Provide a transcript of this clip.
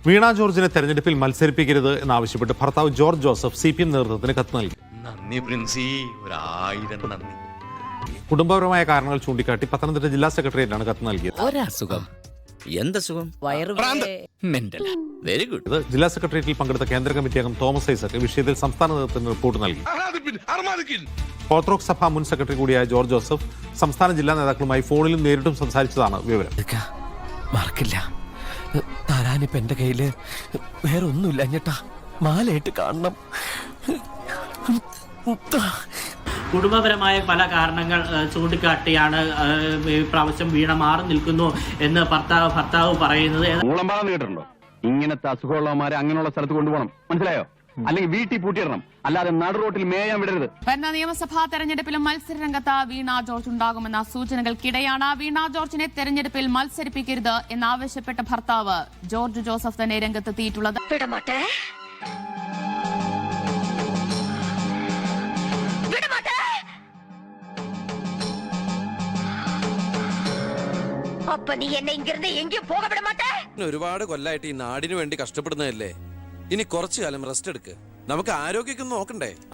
വീണ ജോർജിനെ തെരഞ്ഞെടുപ്പിൽ മത്സരിപ്പിക്കരുത് എന്നാവശ്യപ്പെട്ട് ഭർത്താവ് ജോർജ് ജോസഫ് CPM നേതൃത്വത്തിന് കത്ത് നൽകി. നന്ദി പ്രിൻസി, 1000 നന്ദി. കുടുംബപരമായ കാരണങ്ങൾ ചൂണ്ടിക്കാട്ടി പത്തനംതിട്ട ജില്ലാ സെക്രട്ടേറിയറ്റിലാണ് കത്ത് നൽകിയത്. ഒരസുഖം എന്തസുഖം? Very good. ഇത് ജില്ലാ സെക്രട്ടേറിയറ്റിൽ പങ്കെടുത്ത കേന്ദ്ര കമ്മിറ്റി അംഗം തോമസ് ഐസക് വിഷയത്തിൽ സംസ്ഥാന നേതൃത്വത്തിന് റിപ്പോർട്ട് നൽകി. ഓർത്തഡോക്സ് സഭ മുൻ സെക്രട്ടറി കൂടിയായ ജോർജ് ജോസഫ് സംസ്ഥാന ജില്ലാ നേതാക്കളുമായി ഫോണിലും നേരിട്ടും സംസാരിച്ചതാണ് വിവരം. മറക്കില്ല. തരാനിപ്പ എന്റെ കയ്യില് വേറെ ഒന്നുമില്ല ഞെട്ടാ. മാലയിട്ട് കാണണം. കുടുംബപരമായ പല കാരണങ്ങൾ ചൂണ്ടിക്കാട്ടിയാണ് പ്രാവശ്യം വീണ മാറി നിൽക്കുന്നു എന്ന് ഭർത്താവ് പറയുന്നത്. മൂളമ്പാന്ന് കേട്ടിട്ടുണ്ടോ? ഇങ്ങനത്തെ അസുഖമുള്ളവന്മാരെ അങ്ങനെയുള്ള സ്ഥലത്ത് കൊണ്ടുപോകണം, മനസ്സിലായോ? അല്ലെങ്കിൽ വീട്ടിൽ പൂട്ടിയിടണം, അല്ലാതെ നടു റോട്ടിൽ മേയാൻ വിടരുത്. വരുന്ന നിയമസഭാ തെരഞ്ഞെടുപ്പിലും മത്സരരംഗത്ത് വീണ ജോർജ് ഉണ്ടാകുമെന്ന സൂചനകൾക്കിടെയാണ് വീണ ജോർജിനെ തെരഞ്ഞെടുപ്പിൽ മത്സരിപ്പിക്കരുത് എന്നാവശ്യപ്പെട്ട ഭർത്താവ് ജോർജ് ജോസഫ് തന്നെ രംഗത്തെത്തിയിട്ടുള്ളത്. ഒരുപാട് കൊല്ലായിട്ട് ഈ നാടിനു വേണ്ടി കഷ്ടപ്പെടുന്നതല്ലേ? ഇനി കുറച്ചു കാലം റെസ്റ്റ് എടുക്ക്. നമുക്ക് ആരോഗ്യമൊക്കെ നോക്കണ്ടേ?